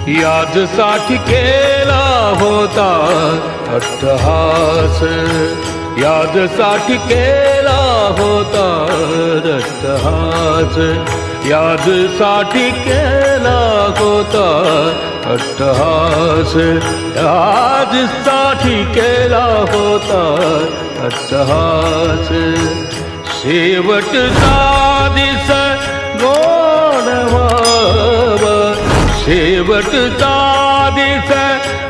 यादसाठी केला होता अट्टहास, यादसाठी केला होता अट्टहास, यादसाठी केला होता अट्टहास, यादसाठी केला होता अट्टहास. शेवटचा दिस गोड व्हावा, शेवटचा दिस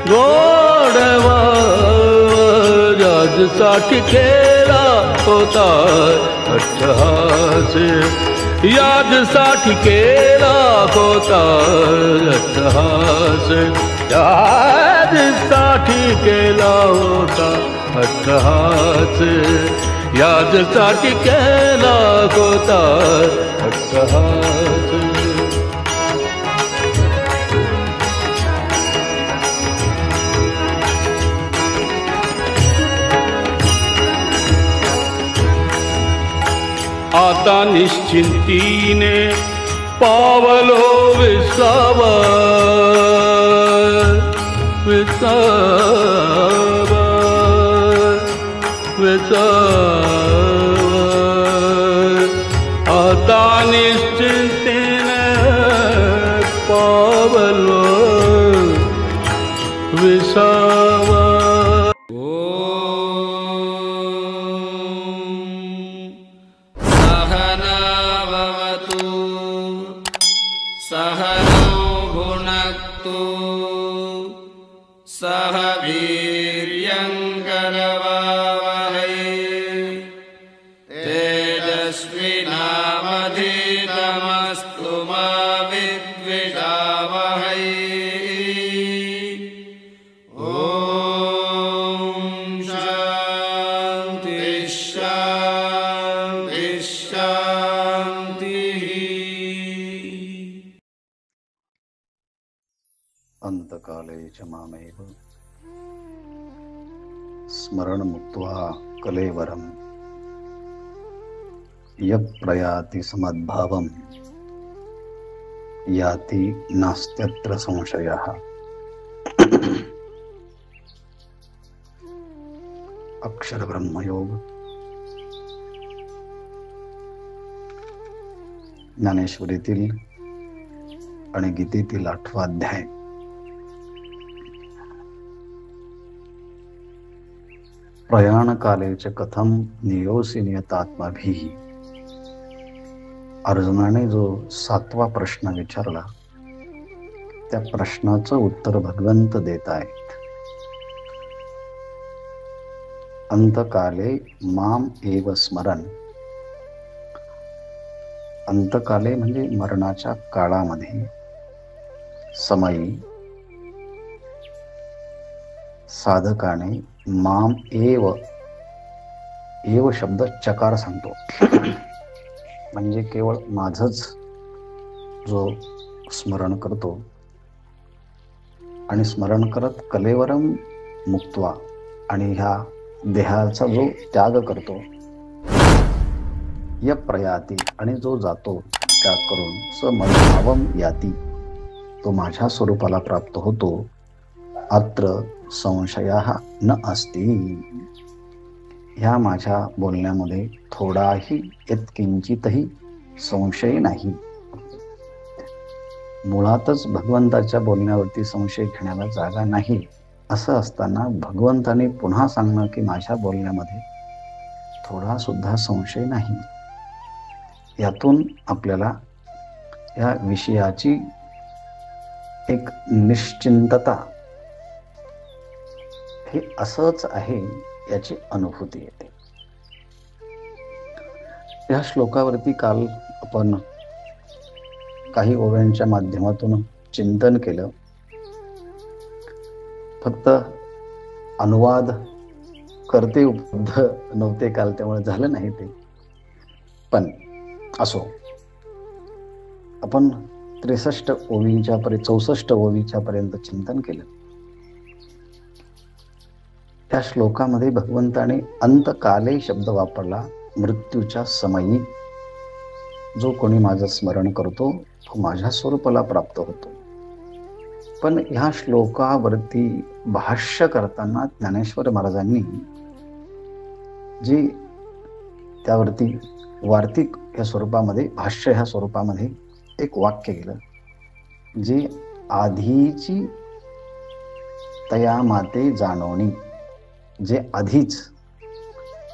गोड व्हावा, यादसाठी केला होता अट्टहास, यादसाठी केला होता अट्टहास, यादसाठी केला होता अट्टहास, यादसाठी केला होता अट्टहास. आता निश्चिंतीने पावलो विसावा, विसावा, विसावा. आता निश्चिंतीने पावलो विसावा. सहनौ भुनक्तु सह वीर्यं करवावहै तेजस्विनावधीतमस्तु मा विद्विषावहै. ॐ शान्ति शान्ति शान्तिः. अंतकाले च मामेव स्मरण मुक्त्वा कलेवरम यप्रयाति समद्भावम याति नास्त्यत्र संशयः. अक्षर ब्रह्मयोग ज्ञानेश्वरीतील आणि गीतेतील 8वा अध्याय. प्रयाणकाले च कथम नियोसी नियतात्माभिः. अर्जुनाने जो 7वा प्रश्न विचारला त्या प्रश्नाचं उत्तर भगवंत देत आहेत. अंतकाले माम एव स्मरन्. अंतकाले म्हणजे मरणाच्या काळामध्ये, समयी साधकाने माम एव, एव शब्द चकार सांगतो म्हणजे केवळ माझंच जो स्मरण करतो आणि स्मरण करत कलेवरम मुक्त्वा आणि ह्या देहाचा जो त्याग करतो, य प्रयाती आणि जो जातो त्याग करून, स मद्भावम याती तो माझ्या स्वरूपाला प्राप्त होतो. अत्र संशयः न अस्ति. ह्या माझ्या बोलण्यामध्ये थोडाही यत्किंचितही संशय नाही. मुळातच भगवंताच्या बोलण्यावरती संशय घेण्याला जागा नाही. असं असताना भगवंताने पुन्हा सांगणं की माझ्या बोलण्यामध्ये थोडा सुद्धा संशय नाही, यातून आपल्याला या विषयाची एक निश्चिंतता, हे असंच आहे याची अनुभूती येते. या श्लोकावरती काल आपण काही ओव्यांच्या माध्यमातून चिंतन केलं. फक्त अनुवाद करते उपलब्ध नव्हते काल, त्यामुळे झालं नाही ते. पण असो, आपण 63 ओवींच्या 64 ओवीच्या पर्यंत चिंतन केलं. त्या श्लोकामध्ये भगवंताने अंतकाले शब्द वापरला. मृत्यूच्या समयी जो कोणी माझं स्मरण करतो तो माझ्या स्वरूपाला प्राप्त होतो. पण ह्या श्लोकावरती भाष्य करताना ज्ञानेश्वर महाराजांनी जी त्यावरती वार्तिक ह्या स्वरूपामध्ये, भाष्य ह्या स्वरूपामध्ये एक वाक्य केलं, जे आधीची तया माते जाणवणी, जे आधीच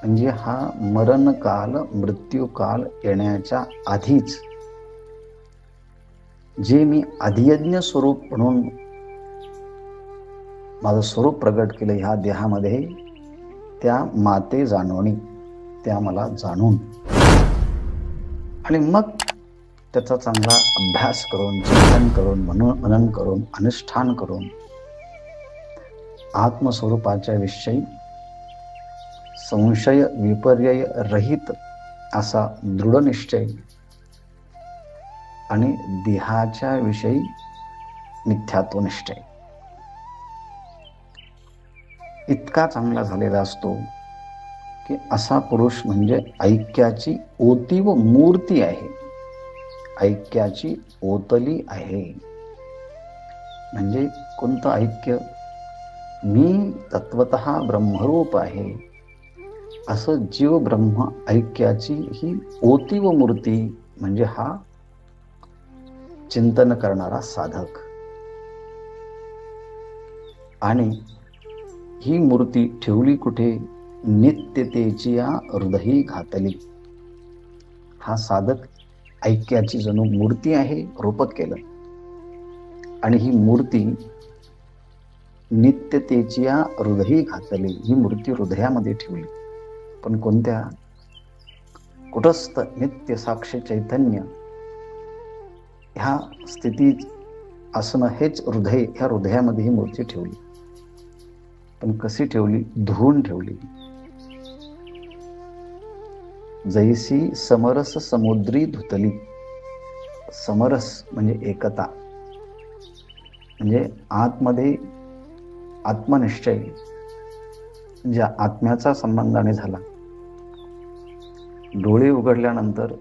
म्हणजे हा मरणकाल, मृत्यूकाल येण्याच्या आधीच जे मी आदियज्ञ स्वरूप म्हणून माझं स्वरूप प्रगट केलं ह्या देहामध्ये, त्या माते जाणवणी, त्या मला जाणून आणि मग त्याचा चांगला अभ्यास करून, चिंतन करून, मनन करून, अनुष्ठान करून आत्मस्वरूपाच्या विषयी संशय विपर्यय रहित असा दृढ निश्चय आणि देहाच्या विषयी मिथ्यात्व निश्चय इतका चांगला झालेला असतो की असा पुरुष म्हणजे ऐक्याची ओती व मूर्ती आहे, ऐक्याची ओतली आहे. म्हणजे कोणतं ऐक्य? मी तत्वतः ब्रह्मरूप आहे असं जीव ब्रह्म ऐक्याची ही ओती व मूर्ती म्हणजे हा चिंतन करणारा साधक. आणि ही मूर्ती ठेवली कुठे? नित्यतेची या हृदयी घातली. हा साधक ऐक्याची जणू मूर्ती आहे, रूपक केलं. आणि ही मूर्ती नित्यतेची या हृदयी घातली, ही मूर्ती हृदयामध्ये ठेवली. पण कोणत्या? कुटस्थ नित्य साक्ष चैतन्य ह्या स्थितीत असणं हेच हृदय, ह्या हृदयामध्ये ही मूर्ती ठेवली. पण कशी ठेवली? धुवून ठेवली. जैसी समरस समुद्री धुतली. समरस म्हणजे एकता, म्हणजे आतमध्ये आत्मनिश्चय ज्या आत्म्याचा संबंधाने झाला. डोळे उघडल्यानंतर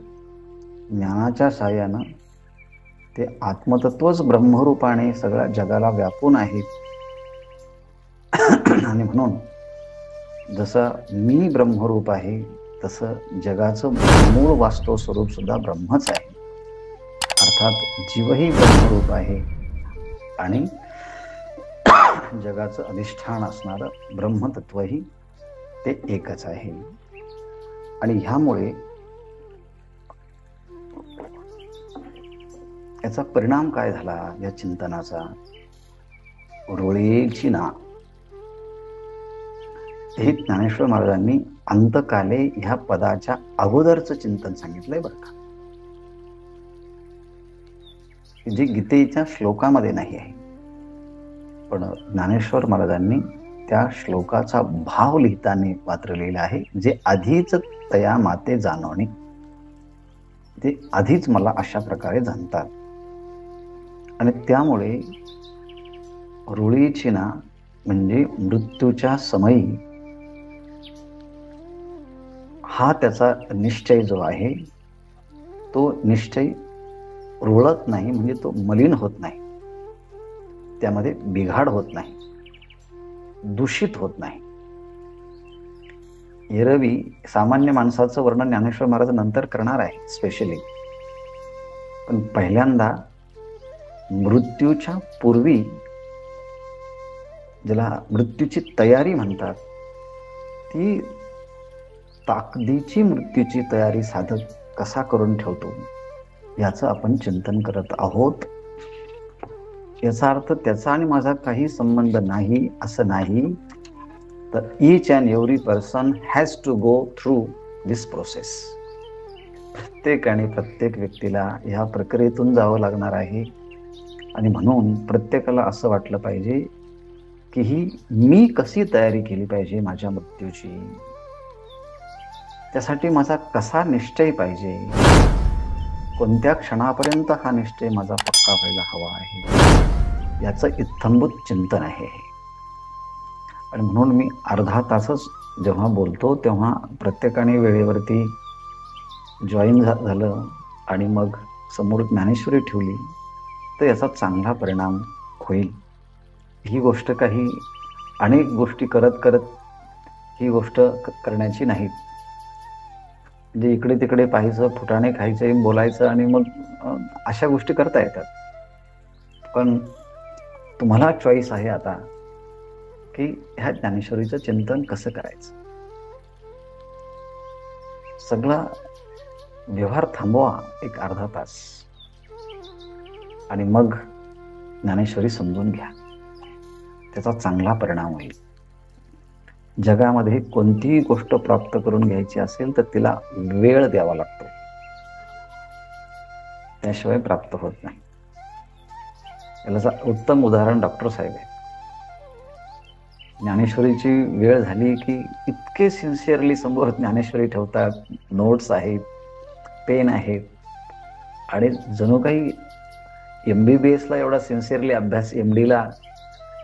ज्ञानाच्या साहाय्यानं ते आत्मतत्वच ब्रह्मरूपाने सगळ्या जगाला व्यापून आहे. आणि म्हणून जसं मी ब्रह्मरूप आहे तसं जगाचं मूळ वास्तव स्वरूप सुद्धा ब्रह्मच आहे. अर्थात जीवही ब्रह्मरूप आहे आणि जगाचं अधिष्ठान असणारं ब्रह्मतत्वही ते एकच आहे. आणि ह्यामुळे याचा परिणाम काय झाला या चिंतनाचा? रुळेची ना, हे ज्ञानेश्वर महाराजांनी अंतकाले ह्या पदाच्या अगोदरचं चिंतन सांगितलंय बरं का, जे गीतेच्या श्लोकामध्ये नाही आहे. पण ज्ञानेश्वर महाराजांनी त्या श्लोकाचा भाव लिहिताना पात्र लिहिलं आहे, जे आधीच तया माते जाणवणे, ते आधीच मला अशा प्रकारे जाणतात. आणि त्यामुळे रुळीची ना म्हणजे मृत्यूच्या समयी हा त्याचा निश्चय जो आहे तो निश्चय रुळत नाही, म्हणजे तो मलिन होत नाही, त्यामध्ये बिघाड होत नाही, दूषित होत नाही. एरवी सामान्य माणसाचं वर्णन ज्ञानेश्वर महाराज नंतर करणार आहे स्पेशली. पण पहिल्यांदा मृत्यूच्या पूर्वी, ज्याला मृत्यूची तयारी म्हणतात, ती ताकदीची मृत्यूची तयारी साधक कसा करून ठेवतो याचं आपण चिंतन करत आहोत. याचा अर्थ त्याचा आणि माझा काही संबंध नाही असं नाही, तर each and every person has to go through this process. प्रत्येक व्यक्तीला ह्या प्रक्रियेतून जावं लागणार आहे. आणि म्हणून प्रत्येकाला असं वाटलं पाहिजे की ही मी कशी तयारी केली पाहिजे माझ्या मृत्यूची, त्यासाठी माझा कसा निश्चय पाहिजे, कोणत्या क्षणापर्यंत हा निश्चय माझा पक्का व्हायला हवा आहे, याचं इत्थंभूत चिंतन आहे. आणि म्हणून मी अर्धा तासच जेव्हा बोलतो तेव्हा प्रत्येकाने वेळेवरती जॉईन झालं आणि मग समोर ज्ञानेश्वरी ठेवली तर याचा चांगला परिणाम होईल. ही गोष्ट काही अनेक गोष्टी करत करत ही गोष्ट करण्याची नाही. म्हणजे इकडे तिकडे पाहायचं, फुटाणे खायचे, बोलायचं आणि मग अशा गोष्टी करता येतात. पण तुम्हाला चॉईस आहे आता की ह्या ज्ञानेश्वरीचं चिंतन कसं करायचं. सगळा व्यवहार थांबवा एक अर्धा तास आणि मग ज्ञानेश्वरी समजून घ्या. त्याचा चांगला परिणाम होईल. जगामध्ये कोणतीही गोष्ट प्राप्त करून घ्यायची असेल तर तिला वेळ द्यावा लागतो, त्याशिवाय प्राप्त होत नाही. याचं उत्तम उदाहरण डॉक्टर साहेब आहे. ज्ञानेश्वरीची वेळ झाली की इतके सिन्सिअरली समोर ज्ञानेश्वरी ठेवतात, नोट्स आहेत, पेन आहेत आणि जणू काही MBBSला एवढा सिन्सिअरली अभ्यास, MDला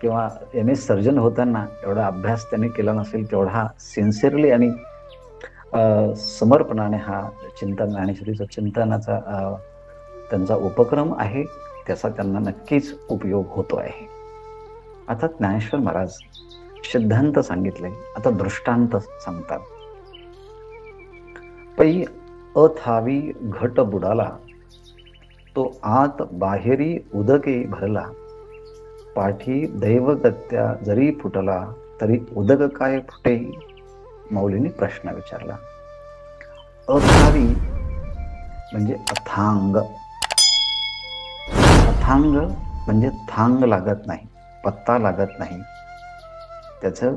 किंवा MS सर्जन होताना एवढा अभ्यास त्यांनी केला नसेल तेवढा सिन्सिअरली आणि समर्पणाने हा चिंतन, ज्ञानेश्वरीचा चिंतनाचा त्यांचा उपक्रम आहे. त्याचा त्यांना नक्कीच उपयोग होतो आहे. आता ज्ञानेश्वर महाराज सिद्धांत सांगितले, आता दृष्टांत सांगतात. पै अथावी घट बुडाला, तो आत बाहेरी उदके भरला, पाठी दैवगत्या जरी फुटला, तरी उदक काय फुटे. मौलीने प्रश्न विचारला. अथावी म्हणजे अथांग. अथांग म्हणजे थांग लागत नाही, पत्ता लागत नाही, त्याचं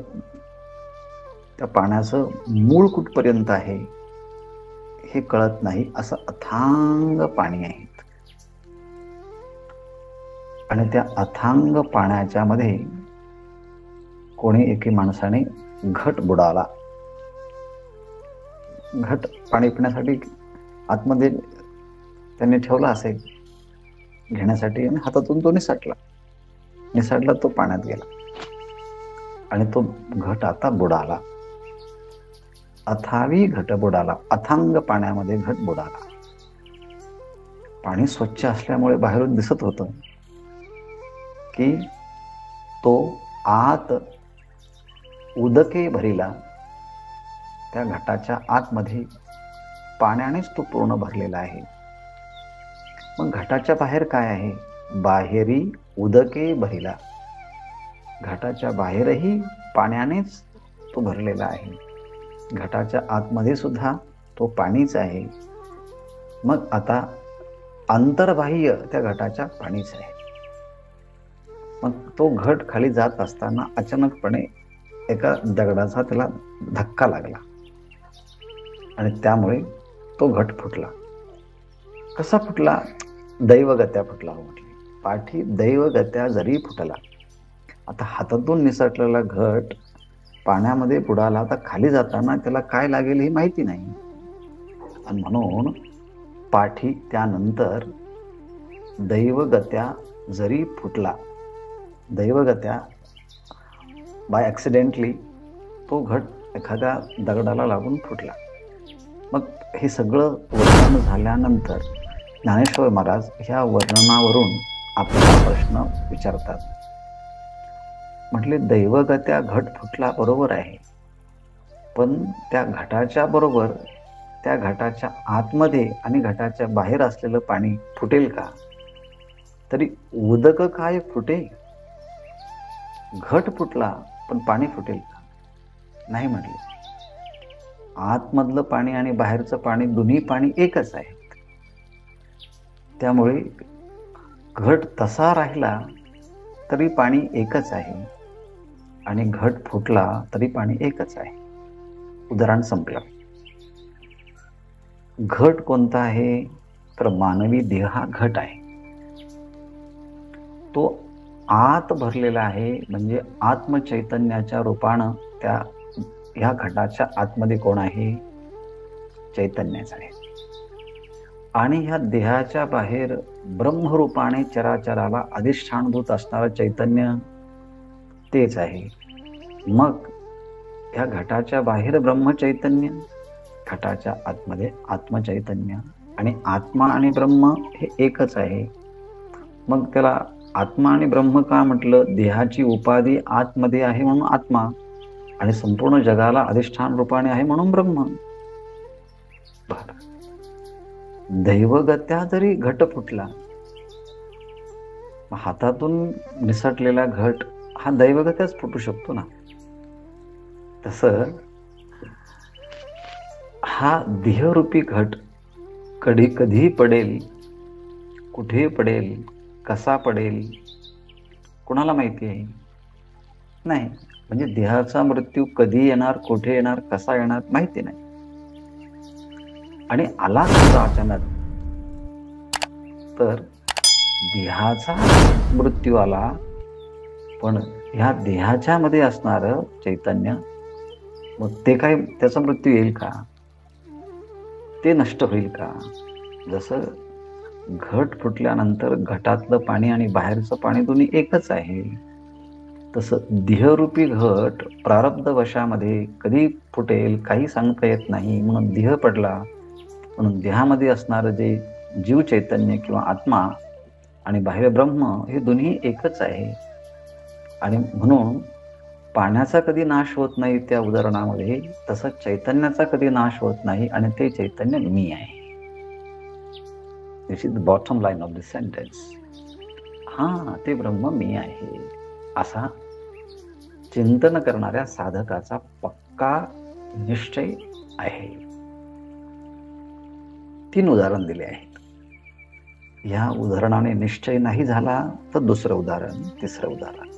त्या पाण्याचं मूळ कुठपर्यंत आहे हे कळत नाही, असं अथांग पाणी आहे. आणि त्या अथांग पाण्याच्या मध्ये कोणी एके माणसाने घट बुडाला. घट पाणी पिण्यासाठी आतमध्ये त्यांनी ठेवला असेल घेण्यासाठी आणि हातातून तो निसटला, तो पाण्यात गेला आणि तो घट आता बुडाला. अथावी घट बुडाला, अथांग पाण्यामध्ये घट बुडाला. पाणी स्वच्छ असल्यामुळे बाहेरून दिसत होतं की तो आत उदके भरिला, त्या घटाच्या आतमध्ये पाण्यानेच तो पूर्ण भरलेला आहे. मग घटाच्या बाहेर काय आहे. बाहेरी उदके भरिला, घटाच्या बाहेरही पाण्यानेच तो भरलेला आहे. घटाच्या आतमध्ये सुद्धा तो पाणीच आहे. मग आता अंतर्बाह्य त्या घटाच्या पाणीच आहे. मग तो घट खाली जात असताना अचानकपणे एका दगडाचा त्याला धक्का लागला आणि त्यामुळे तो घट फुटला. कसा फुटला. दैवगत्या फुटला हो म्हटले. पाठी दैवगत्या जरी फुटला. आता हातातून निसटलेला घट पाण्यामध्ये बुडाला, तर खाली जाताना त्याला काय लागेल हे माहिती नाही. आणि म्हणून पाठी त्यानंतर दैवगत्या जरी फुटला, दैवगत्या बाय ॲक्सिडेंटली तो घट एखाद्या दगडाला लागून फुटला. मग हे सगळं वर्णन झाल्यानंतर ज्ञानेश्वर महाराज ह्या वर्णनावरून आपला प्रश्न विचारतात. म्हटले दैवगत्या घट फुटला बरोबर आहे, पण त्या घटाच्या बरोबर त्या घटाच्या आतमध्ये आणि घटाच्या बाहेर असलेलं पाणी फुटेल का. तरी उदक काय फुटे. घट फुटला पण पाणी फुटेल का. नाही म्हटले. आतमधलं पाणी आणि बाहेरचं पाणी दोन्ही पाणी एकच आहे. त्यामुळे घट तसा राहिला तरी पाणी एकच आहे आणि घट फुटला तरी पाणी एकच आहे. उदाहरण संपलं. घट कोणता आहे तर मानवी देह हा घट आहे. तो आत भरलेला आहे, म्हणजे आत्मचैतन्याच्या रूपानं ह्या घटाच्या आतमध्ये कोण आहे. चैतन्यच आहे. आणि ह्या देहाच्या बाहेर ब्रह्मरूपाने चराचराला अधिष्ठानभूत असणारं चैतन्य तेच आहे. मग ह्या घटाच्या बाहेर ब्रह्मचैतन्य, घटाच्या आतमध्ये आत्मचैतन्य, आणि आत्मा आणि ब्रह्म हे एकच आहे. मग त्याला आत्मा आणि ब्रह्म का म्हटलं? देहाची उपाधी आतमध्ये आहे म्हणून आत्मा, आणि संपूर्ण जगाला अधिष्ठान रूपाने आहे म्हणून ब्रह्म. दैवगत्या जरी घट फुटला, हातातून निसटलेला घट हा दैवगत्याच फुटू शकतो ना. तसं हा देहरूपी घट कधी पडेल, कुठे पडेल, कसा पडेल, कोणाला माहिती आहे? नाही. म्हणजे देहाचा मृत्यू कधी येणार, कुठे येणार, कसा येणार माहिती नाही. आणि आला सुद्धा अचानक तर देहाचा मृत्यू आला, पण ह्या देहाच्या मध्ये असणारं चैतन्य, मग ते काय त्याचा मृत्यू येईल का? ते नष्ट होईल का? जसं घट फुटल्यानंतर घटातलं पाणी आणि बाहेरचं पाणी दोन्ही एकच आहे, तसं देहरूपी घट प्रारब्ध वशामध्ये कधी फुटेल काही सांगता येत नाही. म्हणून देह पडला, म्हणून देहामध्ये असणारं जे जीव चैतन्य किंवा आत्मा आणि बाह्य ब्रह्म हे दोन्ही एकच आहे. आणि म्हणून पाण्याचा कधी नाश होत नाही त्या उदाहरणामध्ये, तसंच चैतन्याचा कधी नाश होत नाही, आणि ते चैतन्य मी आहे. This is the bottom line of the sentence. ते ब्रह्म मी आहे, असा चिंतन करणाऱ्या साधकाचा पक्का निश्चय आहे. 3 उदाहरण दिले आहेत. या उदाहरणाने निश्चय नाही झाला तर दुसरं उदाहरण, तिसरं उदाहरण.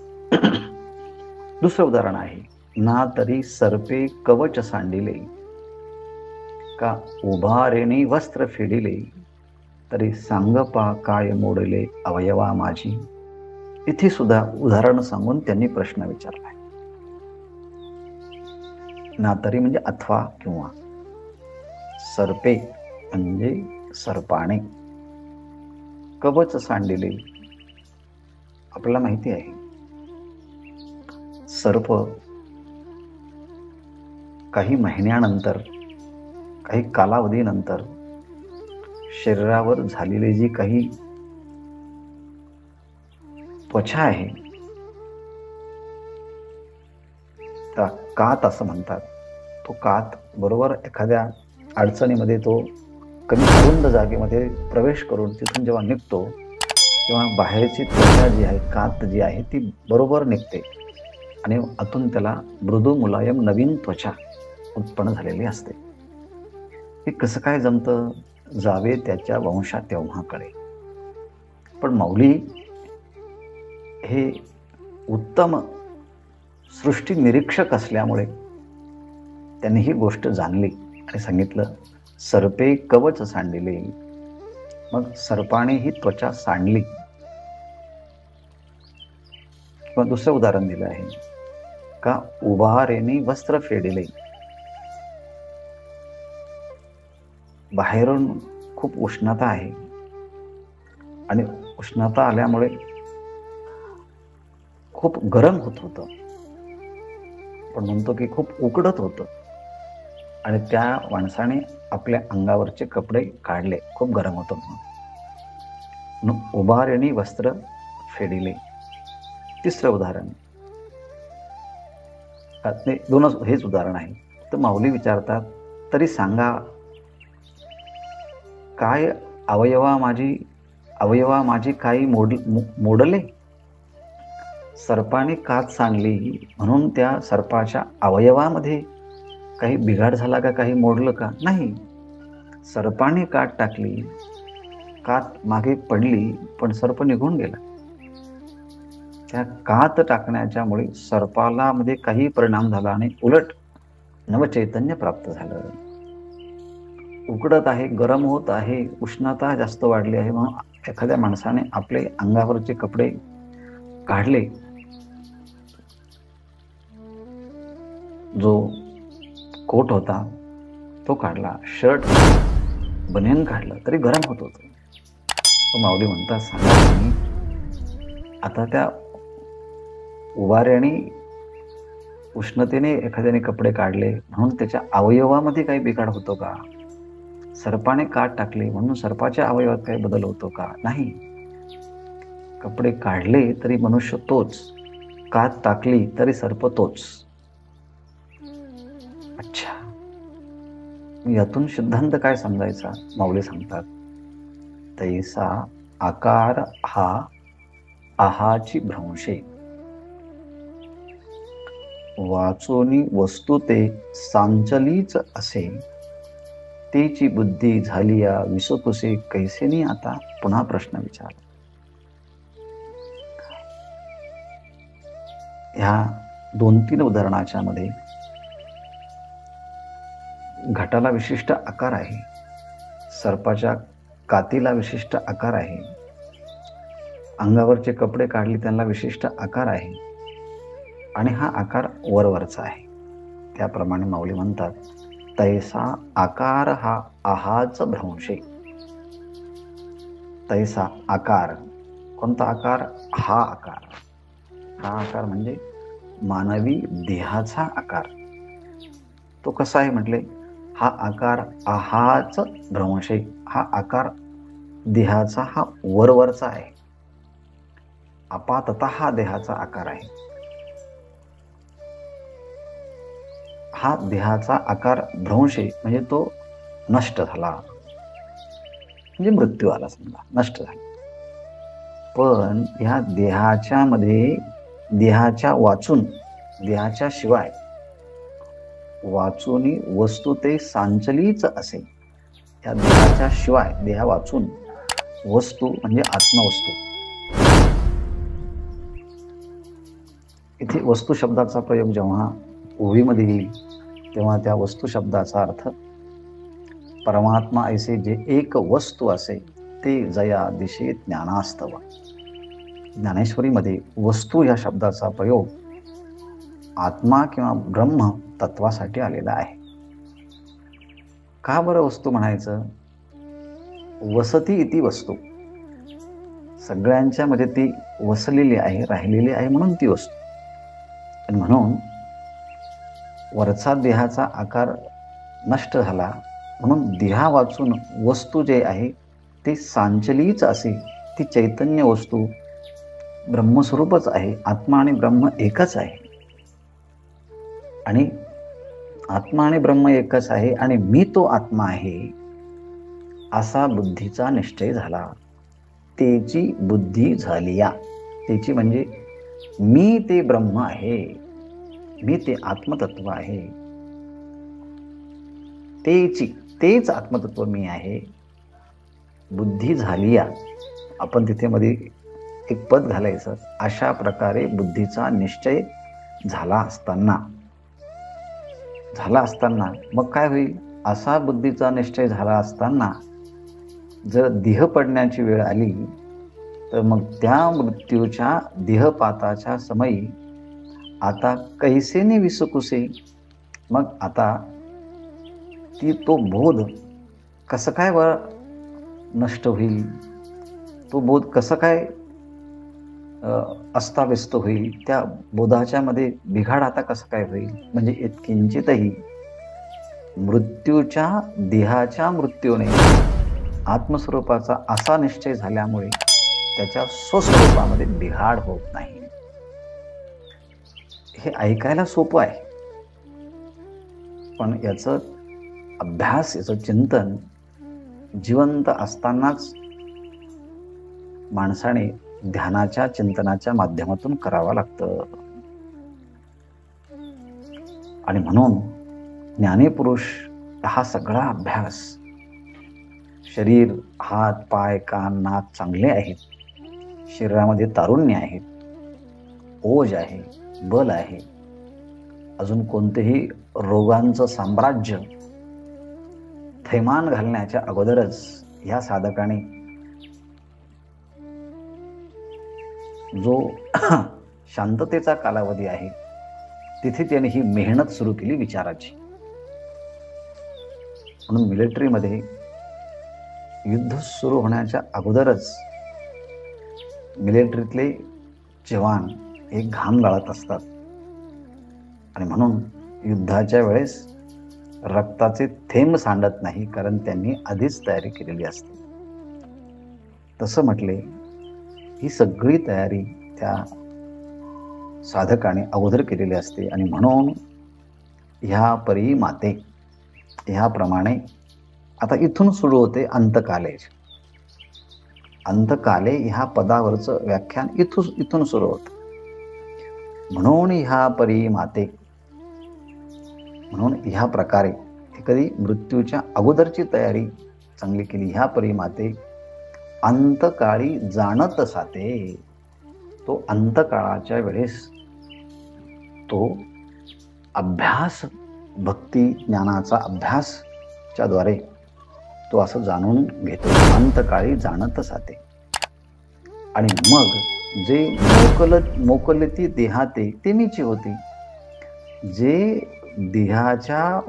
दुसरं उदाहरण आहे, ना तरी सर्पे कवच सांडिले, का उभारेने वस्त्र फेडिले, तरी सांगपा काय मोडले अवयवा माझी. इथे सुद्धा उदाहरण सांगून त्यांनी प्रश्न विचारलाय. ना तरी म्हणजे अथवा किंवा, सर्पे म्हणजे सर्पाने, कवच सांडिले. आपल्याला माहिती आहे सर्प काही महिन्यानंतर, काही कालावधीनंतर शरीरावर झालेली जी काही त्वचा आहे, त्या कात असं म्हणतात, तो कात बरोबर एखाद्या अडचणीमध्ये तो कमी अरुंद जागेमध्ये प्रवेश करून तिथून जेव्हा निघतो, तेव्हा बाहेरची त्वचा जी आहे, कात जी आहे, ती बरोबर निघते आणि आतून त्याला मृदू मुलायम नवीन त्वचा उत्पन्न झालेली असते. हे कसं काय जमतं? जावे त्याच्या वंशा तेव्हा कळे. पण माऊली हे उत्तम सृष्टी निरीक्षक असल्यामुळे त्यांनी ही गोष्ट जाणली आणि सांगितलं, सर्पे कवच सांडिले. मग सर्पाने ही त्वचा सांडली. किंवा दुसरं उदाहरण दिलं आहे, का उभारेने वस्त्र फेडिले. बाहेरून खूप उष्णता आहे आणि उष्णता आल्यामुळे खूप गरम होत होतं, पण म्हणतो की खूप उकडत होतं, आणि त्या माणसाने आपल्या अंगावरचे कपडे काढले, खूप गरम होतं म्हणून. उभारेने वस्त्र फेडिले. तिसरं उदाहरण, दोनच हेच उदाहरण आहे. तर माऊली विचारतात, तरी सांगा काय अवयवा माझी काही मोडले. सर्पाने कात सांडली म्हणून त्या सर्पाच्या अवयवामध्ये काही बिघाड झाला का, काही मोडलं का? नाही. सर्पाने कात टाकली, कात मागे पडली, पण सर्प निघून गेला. त्या कात टाकण्याच्या मुळे सर्पाला मध्ये काही परिणाम झाला आणि उलट नवचैतन्य प्राप्त झालं. उकडत आहे, गरम होत आहे, उष्णता जास्त वाढली आहे, म्हणून एखाद्या माणसाने आपले अंगावरचे कपडे काढले, जो कोट होता तो काढला, शर्ट बनियन काढलं, तरी गरम होत होतं. माऊली म्हणतात, सांगा तुम्ही आता त्या उभाऱ्याने उष्णतेने एखाद्याने कपडे काढले म्हणून त्याच्या अवयवामध्ये काही बिघाड होतो का? सर्पाने कात टाकली म्हणून सर्पाच्या अवयवात काही बदल होतो का? नाही. कपडे काढले तरी मनुष्य तोच, कात टाकली तरी सर्प तोच. अच्छा, यातून सिद्धांत काय समजायचा? माऊली सांगतात, तैसा आकार हा आहाची भ्रंशे, वाचोनी वस्तू ते सांचलीच असे, तेची बुद्धी झाली या विसकुसे कैसेनी. आता पुन्हा प्रश्न विचार. ह्या 2-3 उदाहरणाच्या मध्ये घटाला विशिष्ट आकार आहे, सर्पाच्या कातीला विशिष्ट आकार आहे, अंगावरचे कपडे काढले त्यांना विशिष्ट आकार आहे, आणि हा आकार वरवरचा आहे. त्याप्रमाणे माऊली म्हणतात, तैसा आकार हा आहाच भ्रंशे. तैसा आकार, कोणता आकार? हा आकार. हा आकार म्हणजे मानवी देहाचा आकार. तो कसा आहे म्हटले? हा आकार आहाच भ्रंशे. हा आकार देहाचा हा वरवरचा आहे, आपाततः हा देहाचा आकार आहे. हा देहाचा आकार भ्रंशे म्हणजे तो नष्ट झाला, म्हणजे मृत्यू आला, समजा नष्ट झाला. पण ह्या देहाच्या मध्ये, देहाच्या वाचून, देहाच्या शिवाय वाचूनी वस्तू ते सांचलीच असे. या देहाच्या शिवाय, देहा वाचून वस्तू म्हणजे आत्मवस्तू. इथे वस्तू शब्दाचा प्रयोग जेव्हा ओवीमध्ये येईल तेव्हा त्या वस्तू शब्दाचा अर्थ परमात्मा ऐसे जे एक वस्तू असे ते जया दिशे ज्ञानास्तव. ज्ञानेश्वरीमध्ये वस्तू या शब्दाचा प्रयोग आत्मा किंवा ब्रह्म तत्वासाठी आलेला आहे. का बरं वस्तू म्हणायचं? वसती इति वस्तू, सगळ्यांच्या मध्ये ती वसलेली आहे, राहिलेली आहे, म्हणून ती वस्तू. आणि म्हणून वरचा देहाचा आकार नष्ट झाला, म्हणून देहा वाचून वस्तू जे आहे ते सांचलीच असे, ती चैतन्य वस्तू ब्रह्मस्वरूपच आहे. आत्मा आणि ब्रह्म एकच आहे, आणि आत्मा आणि ब्रह्म एकच आहे, आणि मी तो आत्मा आहे असा बुद्धीचा निश्चय झाला. तेची बुद्धी झाली या. तेची म्हणजे मी ते ब्रह्म आहे, मी ते आत्मतत्व आहे. तेच आत्मतत्व मी आहे. बुद्धी झाली या. आपण तिथे मध्ये एक पद घालायचं. अशा प्रकारे बुद्धीचा निश्चय झाला असताना मग काय होईल? असा बुद्धीचा निश्चय झाला असताना जर देह पडण्याची वेळ आली तर मग त्या मृत्यूच्या देहपाताच्या समयी आता कैसेने विसकुसे, मग आता तो बोध कसं काय वर नष्ट होईल? तो बोध कसं काय अस्ताव्यस्त होईल? त्या बोधाच्या मध्ये बिघाड आता कसं काय होईल? म्हणजे किंचितही मृत्यूच्या देहाच्या मृत्यूने आत्मस्वरूपाचा असा निश्चय झाल्यामुळे त्याच्या स्वस्वरूपामध्ये बिघाड होत नाही. हे ऐकायला सोपं आहे, पण याचं अभ्यास, याचं चिंतन जिवंत असतानाच माणसाने ध्यानाच्या चिंतनाच्या माध्यमातून करावं लागतं. आणि म्हणून ज्ञानीपुरुष हा सगळा अभ्यास, शरीर, हात, पाय, कान, नाक चांगले आहेत, शरीरामध्ये तारुण्य आहेत, ओज आहे, बल आहे, अजून कोणतेही रोगांचं साम्राज्य थैमान घालण्याच्या अगोदरच ह्या साधकाने जो शांततेचा कालावधी आहे तिथे त्याने ही मेहनत सुरू केली विचाराची. म्हणून मिलिटरीमध्ये युद्ध सुरू होण्याच्या अगोदरच मिलिटरीतले जवान एक घाम गाळत असतात, आणि म्हणून युद्धाच्या वेळेस रक्ताचे थेंब सांडत नाही, कारण त्यांनी आधीच तयारी केलेली असते. तसं म्हटले, ही सगळी तयारी त्या साधकाने अगोदर केलेली असते. आणि म्हणून ह्या परी माते ह्याप्रमाणे आता इथून सुरू होते अंतकाले. अंतकाले ह्या पदावरचं व्याख्यान इथून सुरू होतं. म्हणून ह्या परी माते, म्हणून ह्या प्रकारे कधी मृत्यूच्या अगोदरची तयारी चांगली केली. ह्या परी माते अंतकाळी जाणत साते. तो अंतकाळाच्या वेळेस तो अभ्यास, भक्ती ज्ञानाचा अभ्यासच्या द्वारे तो असं जाणून घेतो. अंतकाळी जाणत साते. आणि मग जे मोकलती देहाते ते मीची होती. जे देहाच्या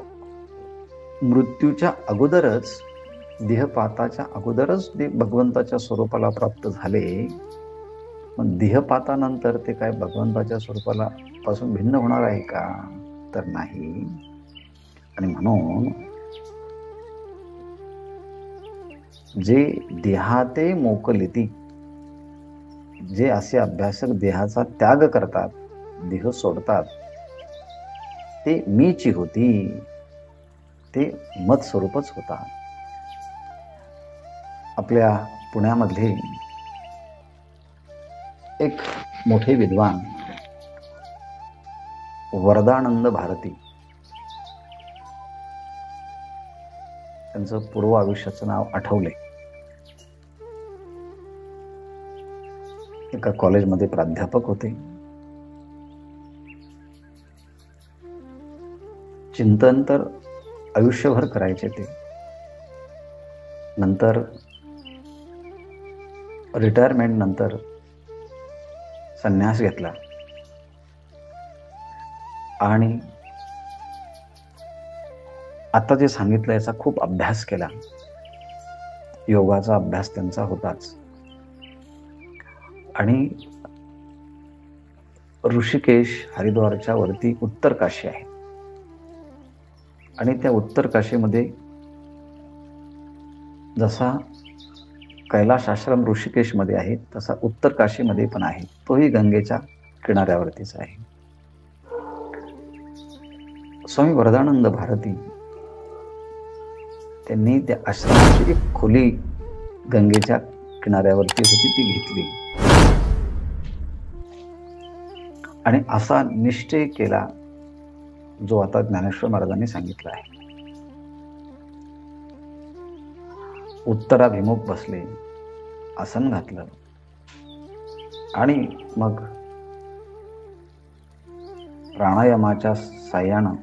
मृत्यूच्या अगोदरच, देहपाताच्या अगोदरच ते भगवंताच्या स्वरूपाला प्राप्त झाले, पण देहपातानंतर ते काय भगवंताच्या स्वरूपाला पासून भिन्न होणार आहे का? तर नाही. आणि म्हणून जे देहाते मोकलिती, जे असे अभ्यासक देहाचा त्याग करतात, देह सोडतात, ते मीची होती. ते मत स्वरूपच होता. आपल्या पुण्यामधले एक मोठे विद्वान वरदानंद भारती, त्यांचं पूर्व आयुष्याचं नाव आठवले. एका कॉलेजमध्ये प्राध्यापक होते. चिंतन तर आयुष्यभर करायचे ते. नंतर रिटायरमेंट नंतर संन्यास घेतला आणि आता जे सांगितलं याचा खूप अभ्यास केला. योगाचा अभ्यास त्यांचा होताच. आणि ऋषिकेश हरिद्वारच्या वरती उत्तर काशी आहे. आणि त्या उत्तर काशीमध्ये जसा कैलाश आश्रम ऋषिकेशमध्ये आहे, तसा उत्तर काशीमध्ये पण आहे. तोही गंगेच्या किनाऱ्यावरतीच आहे. स्वामी वरदानंद भारती त्यांनी त्या आश्रमाची एक खोली गंगेच्या किनाऱ्यावरती होती, ती घेतली आणि असा निश्चय केला जो आता ज्ञानेश्वर महाराजांनी सांगितला आहे. उत्तराभिमुख बसले, आसन घातलं आणि मग प्राणायामाच्या साह्यानं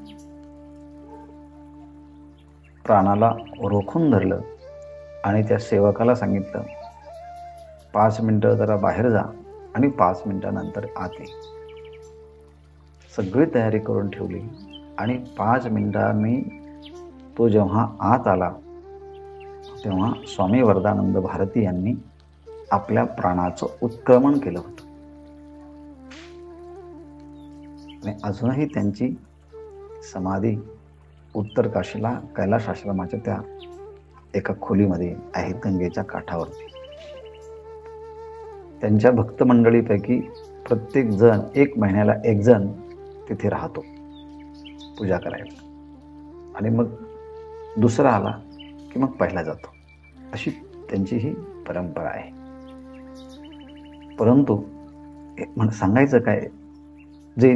प्राणाला रोखून धरलं आणि त्या सेवकाला सांगितलं, 5 मिनिटं जरा बाहेर जा आणि 5 मिनिटानंतर आत ये. सगळी तयारी करून ठेवली आणि 5 मिनिटांनी तो जेव्हा आत आला तेव्हा स्वामी वरदानंद भारती यांनी आपल्या प्राणाचं उत्क्रमण केलं होतं. आणि अजूनही त्यांची समाधी उत्तर काशीला कैलाश आश्रमाच्या त्या एका खोलीमध्ये आहे, गंगेच्या काठावरती. त्यांच्या भक्त मंडळीपैकी प्रत्येक जण 1 महिन्याला 1 जण तिथे राहतो पूजा करायला. आणि मग दुसरा आला की मग पहिला जातो. अशी त्यांची ही परंपरा आहे. परंतु सांगायचं काय, जे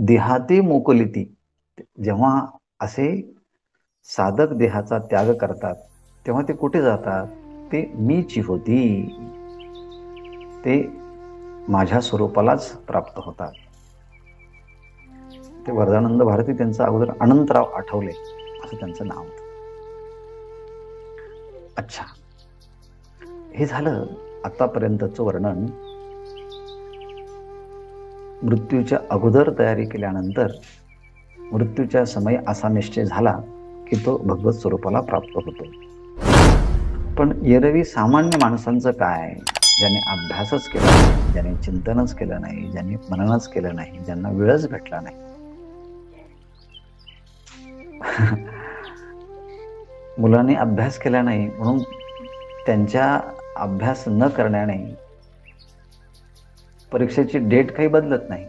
देहाते मोकलिती, जेव्हा असे साधक देहाचा त्याग करतात तेव्हा ते कुठे जातात? ते मीची होती, ते माझ्या स्वरूपालाच प्राप्त होतात. ते वरदानंद भारती त्यांचं अगोदर अनंतराव आठवले असं त्यांचं नाव होतं. अच्छा, हे झालं आतापर्यंतचं वर्णन. मृत्यूच्या अगोदर तयारी केल्यानंतर मृत्यूच्या समयी असा निश्चय झाला की तो भगवत स्वरूपाला प्राप्त होतो. पण एरवी सामान्य माणसांचं काय, ज्याने अभ्यासच केला नाही, ज्याने चिंतनच केलं नाही, ज्याने मननच केलं नाही, ज्यांना वेळच भेटला नाही, मुलांनी अभ्यास केला नाही म्हणून त्यांच्या अभ्यास न करण्याने परीक्षेची डेट काही बदलत नाही,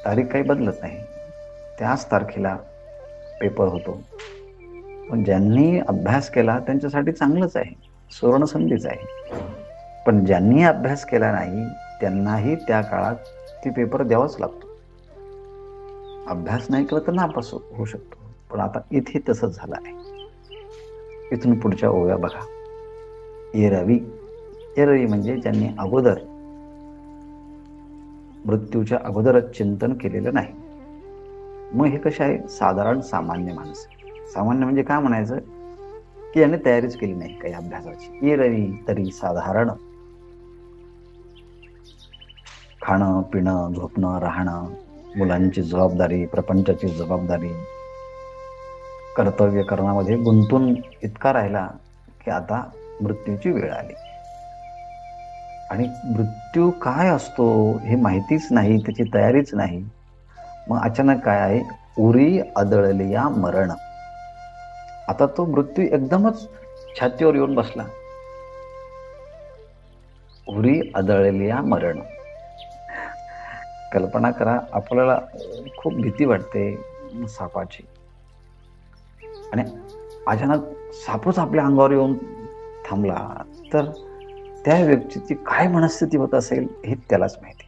तारीख काही बदलत नाही, त्याच तारखेला पेपर होतो. पण ज्यांनी अभ्यास केला त्यांच्यासाठी चांगलंच आहे, सुवर्ण संधीच आहे. पण ज्यांनी अभ्यास केला नाही त्यांनाही त्या काळात ती पेपर द्यावाच लागतो. अभ्यास नाही केला तर नापास होऊ शकतो. पण आता इथे तसंच झालं आहे. इथून पुढच्या ओव्या बघा. एरवी, एरवी म्हणजे ज्यांनी अगोदर मृत्यूच्या अगोदरच चिंतन केलेलं नाही. मग हे कसे आहे? साधारण सामान्य माणसं. सामान्य म्हणजे काय म्हणायचं की याने तयारीच केली नाही काही अभ्यासाची. एरवी तरी साधारण खाणं पिणं झोपणं राहणं, मुलांची जबाबदारी, प्रपंचाची जबाबदारी, कर्तव्य करण्यामध्ये गुंतून इतका राहिला की आता मृत्यूची वेळ आली. आणि मृत्यू काय असतो हे माहितीच नाही, त्याची तयारीच नाही. मग अचानक काय आहे? उरी आदळलिया मरण. आता तो मृत्यू एकदमच छातीवर येऊन बसला. उरी आदळलिया मरण. कल्पना करा, आपल्याला खूप भीती वाटते सापाची, आणि अचानक सापच आपल्या अंगावर येऊन थांबला तर त्या व्यक्तीची काय मनस्थिती होत असेल हे त्यालाच माहिती.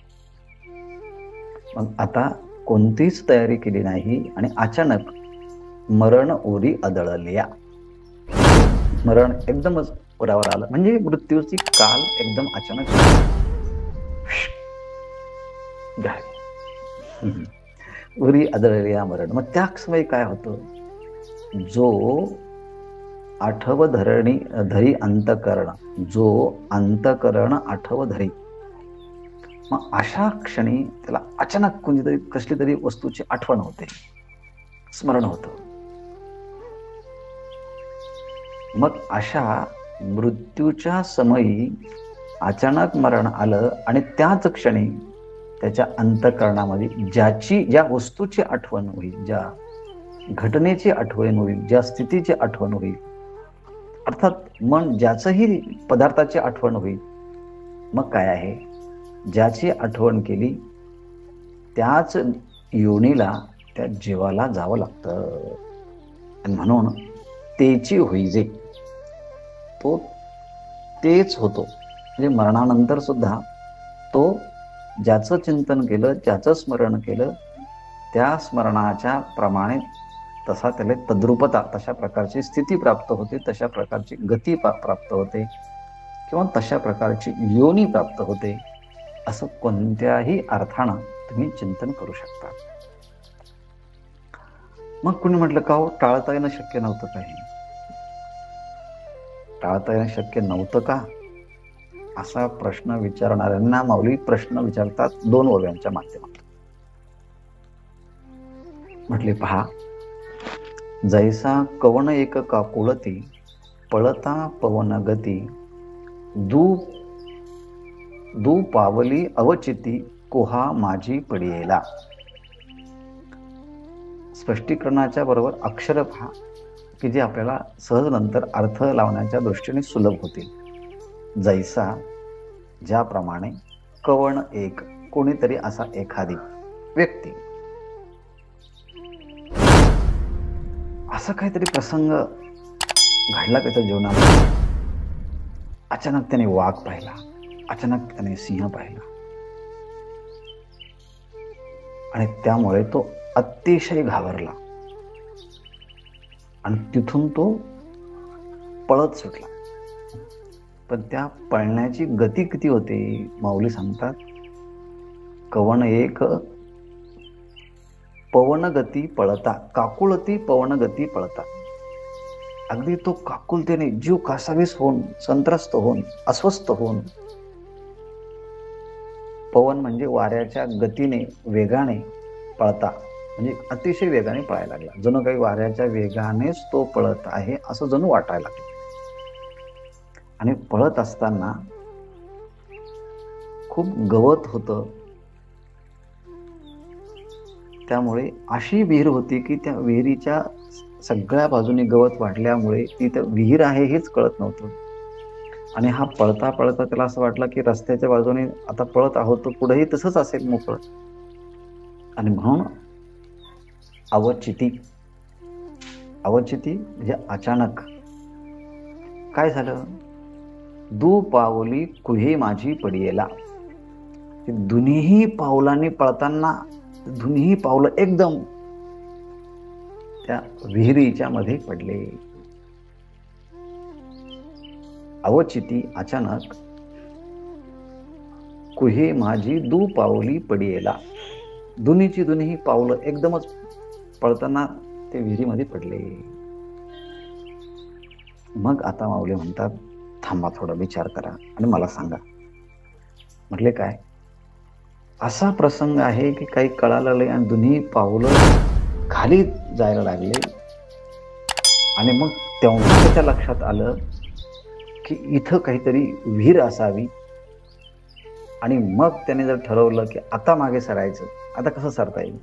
मग आता कोणतीच तयारी केली नाही आणि अचानक मरण उरी आदळलिया. मरण एकदमच उरावर आलं, म्हणजे मृत्यूची काल एकदम अचानक उरी आदळलिया मरण. मग त्या समय काय होतं? जो आठव धरणी धरी अंतकरण, जो अंतकरण आठव धरी. मग अशा क्षणी त्याला अचानक कोणतीतरी कसली तरी वस्तूची आठवण होते, स्मरण होतं. मग अशा मृत्यूच्या समयी अचानक मरण आलं आणि त्याच क्षणी त्याच्या अंतःकरणामध्ये ज्या वस्तूची आठवण होईल, ज्या घटनेची आठवण होईल, ज्या स्थितीची आठवण होईल, अर्थात मन ज्याचंही पदार्थाची आठवण होईल. मग काय आहे? ज्याची आठवण केली त्याच योनीला, त्या जीवाला जावं लागतं. आणि म्हणून तेची होईजे, तो तेच होतो. म्हणजे मरणानंतर सुद्धा तो ज्याचं चिंतन केलं, ज्याचं स्मरण केलं, त्या स्मरणाच्या प्रमाणे तसा त्याला तद्रूपता, तशा प्रकारची स्थिती प्राप्त होते, तशा प्रकारची गती प्राप्त होते, किंवा तशा प्रकारची योनी प्राप्त होते. असं कोणत्याही अर्थानं तुम्ही चिंतन करू शकता. मग कुणी म्हटलं का हो, टाळता येणं शक्य नव्हतं काही? टाळता येणं शक्य नव्हतं का, असा प्रश्न विचारणाऱ्यांना माऊली प्रश्न विचारतात 2 ओव्यांच्या माध्यमातून. म्हटले पहा. जैसा कवन एक काकुळती, पळता पवन गती, दू पावली अवचिती, कोहा माझी पडियेला. स्पष्टीकरणाच्या बरोबर अक्षर पहा की जे आपल्याला सहज नंतर अर्थ लावण्याच्या दृष्टीने सुलभ होतील. जैसा, ज्याप्रमाणे, कवन एक, कोणीतरी असा एखादी व्यक्ती. असा काहीतरी प्रसंग घडला त्याच्या जीवनात. अचानक त्याने वाघ पाहिला, अचानक त्याने सिंह पाहिला, आणि त्यामुळे तो अतिशय घाबरला आणि तिथून तो पळत सुटला. पण त्या पळण्याची गती किती होते? माऊली सांगतात, कवन एक पवन गती पळता, काकुळती पवन गती पळता. अगदी तो काकुलतेने, जीव कासावीस होऊन, संत्रस्त होऊन, अस्वस्थ होऊन, पवन म्हणजे वाऱ्याच्या गतीने, वेगाने पळता, म्हणजे अतिशय वेगाने पळायला लागला. जणू काही वाऱ्याच्या वेगानेच तो पळत आहे असं जणू वाटायला लागलं. आणि पळत असताना खूप गवत होतं, त्यामुळे अशी विहीर होती की त्या विहिरीच्या सगळ्या बाजूने गवत वाढल्यामुळे ती तर विहीर आहे हेच कळत नव्हतं. आणि हा पळता पळता त्याला असं वाटलं की रस्त्याच्या बाजूने आता पळत आहोत तर पुढेही तसंच असेल मोकळं. आणि म्हणून अवचिती म्हणजे अचानक काय झालं, दू पावली कुहे माझी पडियेला. दोन्ही पावलांनी पळताना दोन्ही पावलं एकदम त्या विहिरीच्या मध्ये पडले. अवचिती अचानक, कुहे माझी दू पावली पडियेला. दोन्ही पावलं एकदमच पळताना ते विहिरीमध्ये पडले. मग आता माऊली म्हणतात, थांबा थोडा विचार करा आणि मला सांगा. म्हटले काय, असा प्रसंग आहे की काही कळालं आणि दोन्ही पावलं खाली जायला लागले. आणि मग तेव्हा त्याच्या लक्षात आलं की इथं काहीतरी विहीर असावी. आणि मग त्याने जर ठरवलं की आता मागे सरायचं, आता कसं सरता येईल,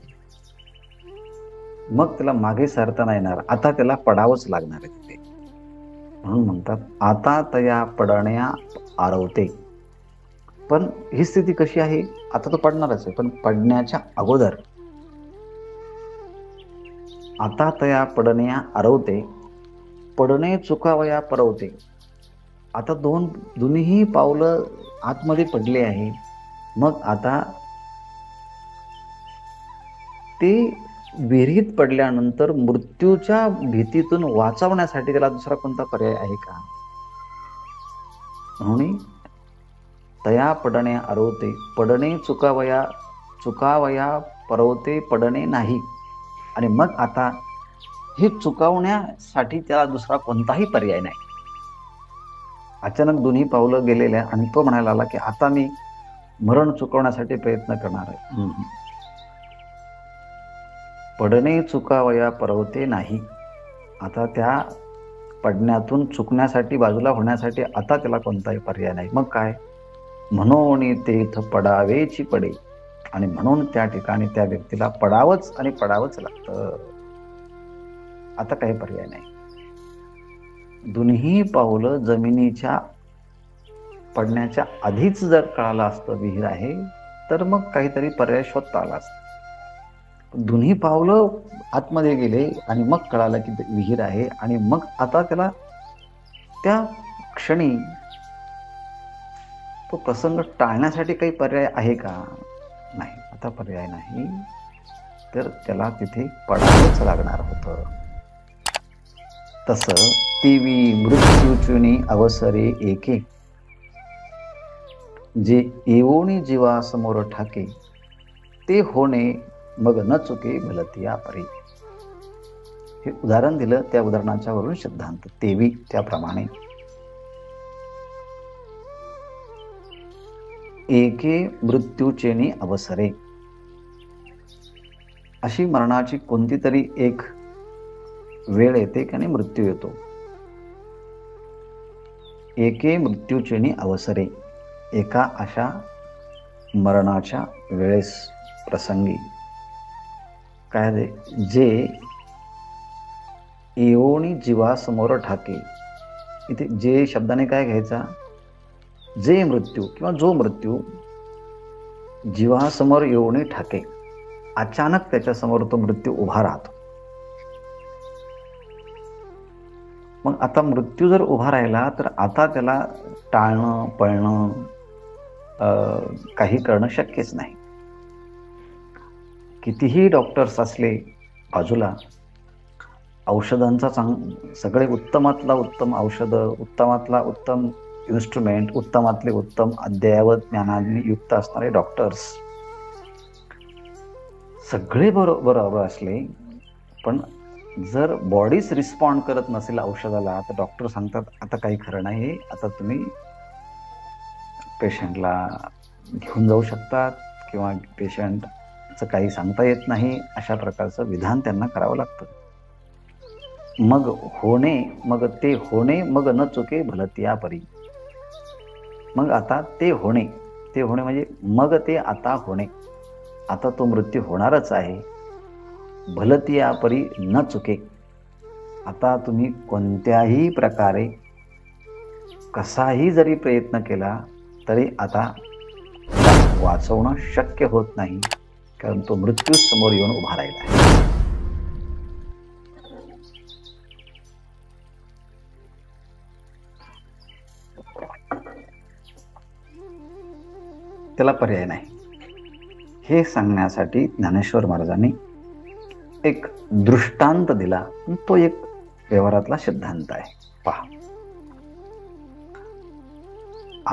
मग त्याला मागे सरता नाही येणार, आता त्याला पडावंच लागणार आहे तिथे. म्हणून म्हणतात, आता तया पडण्या आरवते. पण ही स्थिती कशी आहे, आता तो पडणारच आहे, पण पडण्याच्या अगोदर आता तया पडण्या आरवते, पडणे चुकावया परवते. आता दोन्ही पावलं आतमध्ये पडले आहे. मग आता ते विहिरीत पडल्यानंतर मृत्यूच्या भीतीतून वाचवण्यासाठी त्याला दुसरा कोणता पर्याय आहे का. म्हणून तया पडणे आरवते, पडणे चुकावया परवते, पडणे नाही. आणि मग आता हे चुकावण्यासाठी त्याला दुसरा कोणताही पर्याय नाही. अचानक दोन्ही पावलं गेलेल्या आणि तो म्हणायला लागला की आता मी मरण चुकवण्यासाठी प्रयत्न करणार आहे. पडणे चुकावया परवते नाही. आता त्या पडण्यातून चुकण्यासाठी, बाजूला होण्यासाठी आता त्याला कोणताही पर्याय नाही. मग काय, म्हणून तेथ पडावेची पडे. आणि म्हणून त्या ठिकाणी त्या व्यक्तीला पडावंच आणि पडावंच लागतं. आता काही पर्याय नाही. दोन्ही पावलं जमिनीच्या पडण्याच्या आधीच जर कळालं असतं विहीर आहे, तर मग काहीतरी पर्याय शोधता आला असता. दोन्ही पावलं आतमध्ये गेले आणि मग कळालं की विहीर आहे. आणि मग आता त्याला त्या क्षणी तो प्रसंग टाळण्यासाठी काही पर्याय आहे का, नाही. आता पर्याय नाही, तर त्याला तिथे पडावंच लागणार होतं. तसं तेवी मृत्यूचुनी अवसरे एके, जे येवोनी जीवासमोर ठाके, ते होणे मग न चुके भलतिया परी. हे उदाहरण दिलं, त्या उदाहरणाच्या वरून सिद्धांत. तेवी त्याप्रमाणे एके मृत्यूचेनी अवसरे, अशी मरणाची कोणती तरी एक वेळ येते की मृत्यू येतो. एके मृत्यूचेनी अवसरे, एका अशा मरणाच्या वेळेस, प्रसंगी काय, जे येवोनी जीवासमोर ठाके. इथे जे शब्दाने काय घ्यायचा, जे मृत्यू किंवा जो मृत्यू जीवासमोर येवोनी ठाके, अचानक त्याच्यासमोर तो मृत्यू उभा राहतो. मग आता मृत्यू जर उभा राहिला तर आता त्याला टाळणं, पळणं, काही करणं शक्यच नाही. कितीही डॉक्टर्स असले बाजूला, औषधांचा सगळे उत्तमातला उत्तम औषधं, उत्तमातला उत्तम इन्स्ट्रुमेंट, उत्तमातले उत्तम अद्ययावत ज्ञानाने युक्त असणारे डॉक्टर्स सगळे बरोबर असले, पण जर बॉडीच रिस्पॉन्ड करत नसेल औषधाला, तर डॉक्टर सांगतात आता काही खरं नाही, आता तुम्ही पेशंटला घेऊन जाऊ शकतात किंवा पेशंटचं काही सांगता येत नाही, अशा प्रकारचं विधान त्यांना करावं लागतं. मग ते होणे मग न चुके भलतिया परी. मग आता ते होणे म्हणजे मग ते आता होणे, आता तो मृत्यू होणारच आहे. भलतिया परी न चुके, आता तुम्ही कोणत्याही प्रकारे कसाही जरी प्रयत्न केला तरी आता वाचवणं शक्य होत नाही, कारण तो मृत्यू समोर येऊन उभा राहिला आहे. त्याला पर्याय नाही. हे सांगण्यासाठी ज्ञानेश्वर महाराजांनी एक दृष्टांत दिला. तो एक व्यवहारातला सिद्धांत आहे. पहा,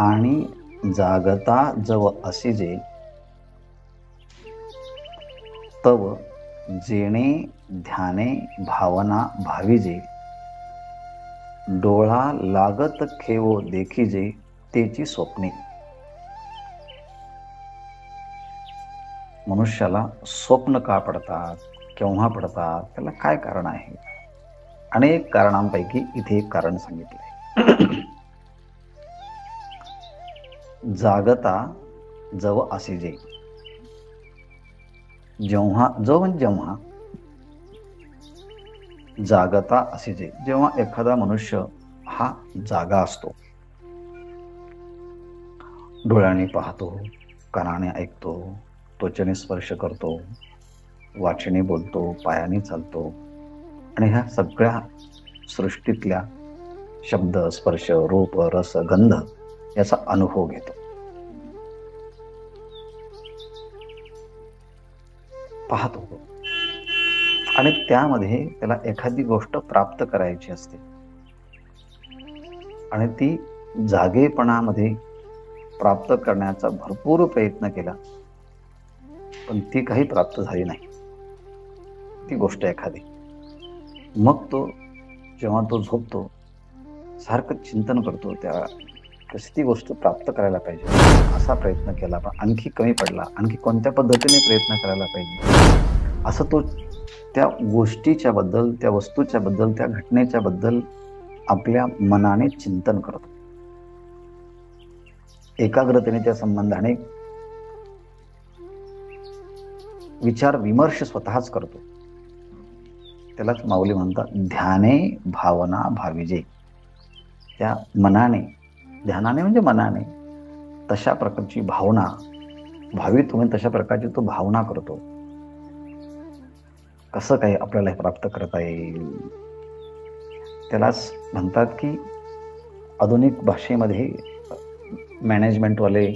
आणि जागता जव असिजे तव जेणे ध्याने भावना भाविजे डोळा लागत खेवो देखिजे तेची स्वप्ने. मनुष्याला स्वप्न का पडतात, केव्हा पडतात, त्याला काय कारण आहे? अनेक कारणांपैकी इथे एक कारण सांगितलंय. जागता जव असिजे, जेव्हा जेव्हा जागता असिजे, जेव्हा एखादा मनुष्य हा जागा असतो, डोळ्याने पाहतो, कानाने ऐकतो, त्वचेने स्पर्श करतो, वाचेने बोलतो, पायाने चालतो, आणि ह्या सगळ्या सृष्टीतल्या शब्द, स्पर्श, रूप, रस, गंध याचा अनुभव घेतो. पाहतो आणि त्यामध्ये त्याला एखादी गोष्ट प्राप्त करायची असते आणि ती जागेपणामध्ये प्राप्त करण्याचा भरपूर प्रयत्न केला, पण ती काही प्राप्त झाली नाही ती गोष्ट एखादी. मग तो जेव्हा तो झोपतो सारखं चिंतन करतो, त्या कशी ती गोष्ट प्राप्त करायला पाहिजे, असा प्रयत्न केला पण आणखी कमी पडला, आणखी कोणत्या पद्धतीने प्रयत्न करायला पाहिजे, असं तो त्या गोष्टीच्या बद्दल, त्या वस्तूच्या बद्दल, त्या घटनेच्या बद्दल आपल्या मनाने चिंतन करतो. एकाग्रतेने त्या संबंधाने विचार विमर्श स्वतःच करतो. त्यालाच माऊली म्हणतात ध्याने भावना भाविजे. त्या मनाने, ध्यानाने म्हणजे मनाने तशा प्रकारची भावना भावित होऊन तशा प्रकारची तो भावना करतो. कसं काही आपल्याला हे प्राप्त करता येईल, त्यालाच म्हणतात की आधुनिक भाषेमध्ये मॅनेजमेंटवाले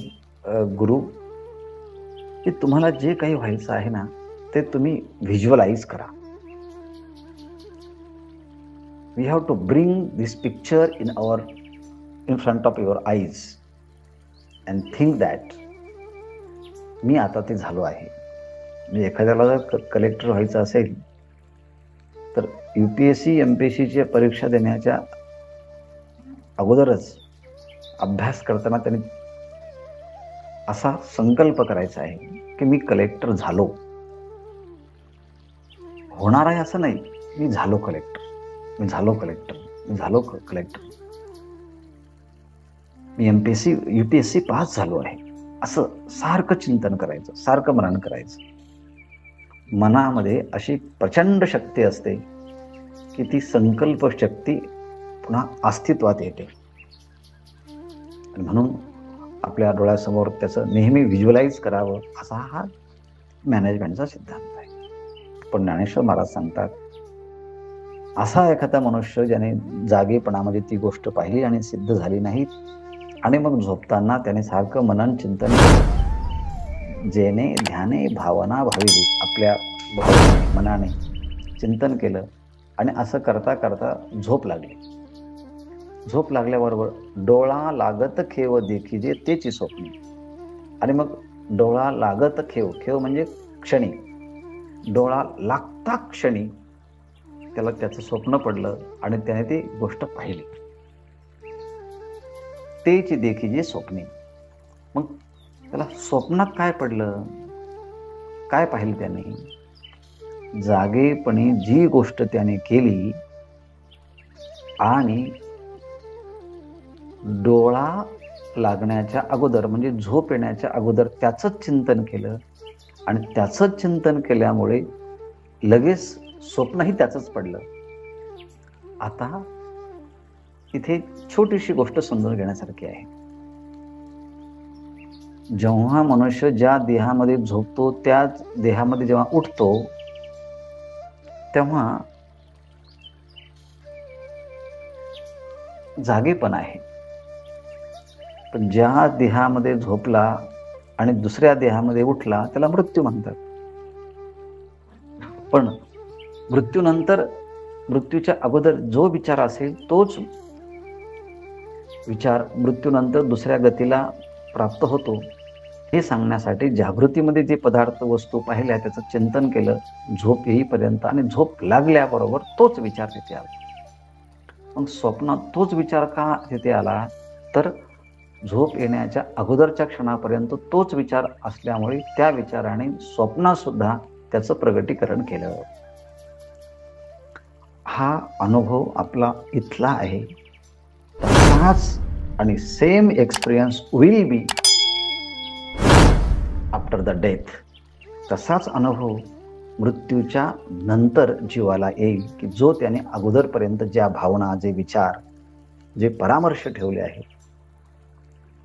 गुरु की तुम्हाला जे काही व्हायचं आहे ना ते तुम्ही व्हिज्युअलाइज करा. We have to bring this picture in front of your eyes and think that मी आता ते झालो आहे. म्हणजे एखाद्याला जर कलेक्टर व्हायचं असेल तर UPSC MPSCच्या परीक्षा देण्याच्या अगोदरच अभ्यास करताना त्यांनी असा संकल्प करायचा आहे की मी कलेक्टर झालो. होणार आहे असं नाही, मी झालो कलेक्टर, मी झालो कलेक्टर, मी झालो कलेक्टर, मी MPSC UPSC पास झालो आहे, असं सारखं चिंतन करायचं, सारखं मनन करायचं. मनामध्ये अशी प्रचंड शक्ती असते की ती संकल्प शक्ती पुन्हा अस्तित्वात येते. आणि म्हणून आपल्या डोळ्यासमोर त्याचं नेहमी व्हिज्युअलाइज करावं असा हा मॅनेजमेंटचा सिद्धांत आहे. पण ज्ञानेश्वर महाराज सांगतात असा एखादा मनुष्य ज्याने जागेपणामध्ये ती गोष्ट पाहिली आणि सिद्ध झाली नाही आणि मग झोपताना त्याने सारखं मनन चिंतन केलं, जेने ध्याने भावना भाविली, आपल्या भावनेने मनाने चिंतन केलं आणि असं करता करता झोप लागली. झोप लागल्याबरोबर डोळा लागत खेव देखिजे तेची स्वप्ने. आणि मग डोळा लागत खेव, खेव म्हणजे क्षणी, डोळा लागता क्षणी त्याला त्याचं स्वप्न पडलं आणि त्याने ती गोष्ट पाहिली. तेची देखिजे स्वप्ने. मग त्याला स्वप्नात काय पडलं, काय पाहिलं त्याने? जागेपणी जी गोष्ट त्याने केली आणि डोळा लागण्याच्या अगोदर म्हणजे झोप येण्याच्या अगोदर त्याचंच चिंतन केलं आणि त्याचंच चिंतन केल्यामुळे लगेच स्वप्नही त्याचंच पडलं. आता इथे छोटीशी गोष्ट समजून घेण्यासारखी आहे. जेव्हा मनुष्य ज्या देहामध्ये झोपतो त्याच देहामध्ये जेव्हा उठतो तेव्हा जागेपण आहे. पण ज्या देहामध्ये झोपला आणि दुसऱ्या देहामध्ये उठला त्याला मृत्यू म्हणतात. पण मृत्यूनंतर, मृत्यूच्या अगोदर जो विचार असेल तोच विचार मृत्यूनंतर दुसऱ्या गतीला प्राप्त होतो हे सांगण्यासाठी जागृतीमध्ये जे पदार्थ वस्तू पाहिल्या त्याचं चिंतन केलं झोप येईपर्यंत, आणि झोप लागल्याबरोबर तोच विचार तिथे आला. मग स्वप्नात तोच विचार का तिथे आला, तर झोप येण्याच्या अगोदरच्या क्षणापर्यंत तोच विचार असल्यामुळे त्या विचाराने स्वप्नात सुद्धा त्याचं प्रगटीकरण केलं. हा अनुभव आपला इथला आहे. तसाच आणि same experience will be after the death. तसाच अनुभव मृत्यूच्या नंतर जीवाला येईल की जो त्याने अगोदरपर्यंत ज्या भावना, जे विचार, जे परामर्श ठेवले आहे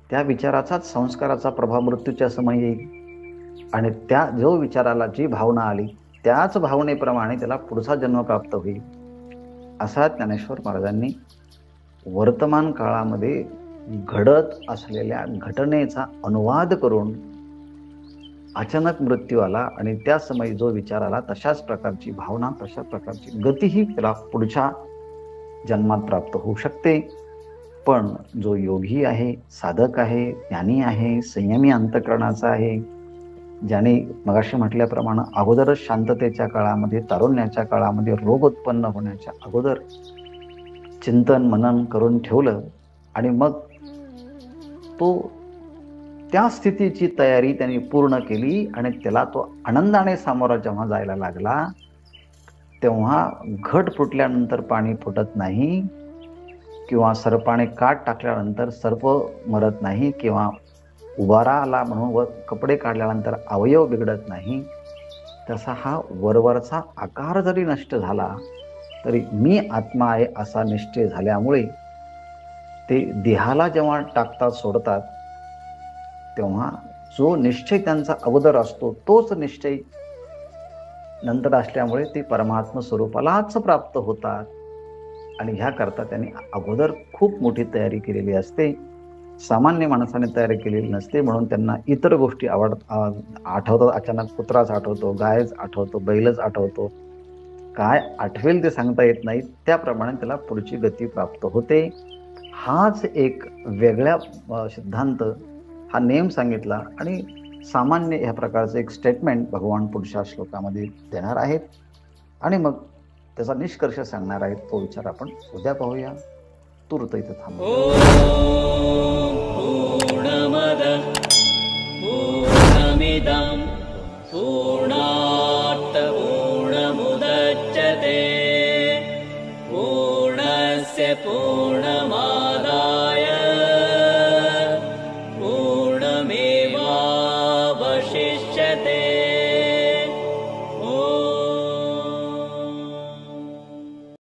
त्या विचाराचाच, संस्काराचा प्रभाव मृत्यूच्या समयी येईल आणि त्या जो विचाराला जी भावना आली त्याच भावनेप्रमाणे त्याला पुढचा जन्म प्राप्त होईल. असा ज्ञानेश्वर महाराजांनी वर्तमान काळामध्ये घडत असलेल्या घटनेचा अनुवाद करून अचानक मृत्यू आला आणि त्या समयी जो विचार आला तशाच प्रकारची भावना, तशा प्रकारची गतीही त्याला पुढच्या जन्मात प्राप्त होऊ शकते. पण जो योगी आहे, साधक आहे, ज्ञानी आहे, संयमी अंतःकरणाचा आहे, ज्याने मगाशी म्हटल्याप्रमाणे अगोदरच शांततेच्या काळामध्ये, तारुण्याच्या काळामध्ये, रोग उत्पन्न होण्याच्या अगोदर चिंतन मनन करून ठेवलं आणि मग तो त्या स्थितीची तयारी त्यांनी पूर्ण केली आणि त्याला तो आनंदाने सामोरा जेव्हा जायला लागला तेव्हा घट फुटल्यानंतर पाणी फुटत नाही, किंवा सर्पाने काट टाकल्यानंतर सर्प मरत नाही, किंवा उभारा आला म्हणून व कपडे काढल्यानंतर अवयव बिघडत नाही. तसा हा वरवरचा आकार जरी नष्ट झाला तरी मी आत्मा आहे असा निश्चय झाल्यामुळे ते देहाला जेव्हा टाकतात, सोडतात, तेव्हा जो निश्चय त्यांचा अगोदर असतो तोच निश्चय नंतर असल्यामुळे ते परमात्मा स्वरूपालाच प्राप्त होतात. आणि ह्याकरता त्यांनी अगोदर खूप मोठी तयारी केलेली असते. सामान्य माणसाने तयारी केलेली नसते, म्हणून त्यांना इतर गोष्टी आठवतात. अचानक कुत्राच आठवतो, गायच आठवतो, बैलच आठवतो, काय आठवेल ते सांगता येत नाही. त्याप्रमाणे त्याला पुढची गती प्राप्त होते. हाच एक वेगळ्या सिद्धांत, हा नेम सांगितला आणि सामान्य ह्या प्रकारचं एक स्टेटमेंट भगवान पुढच्या श्लोकामध्ये देणार आहेत आणि मग त्याचा निष्कर्ष सांगणार आहेत. तो विचार आपण उद्या पाहूया. तूर्त इथं थांबू. पूर्णमद पूर्णमिदं पूर्णात् पूर्णमुदच्यते पूर्णस्य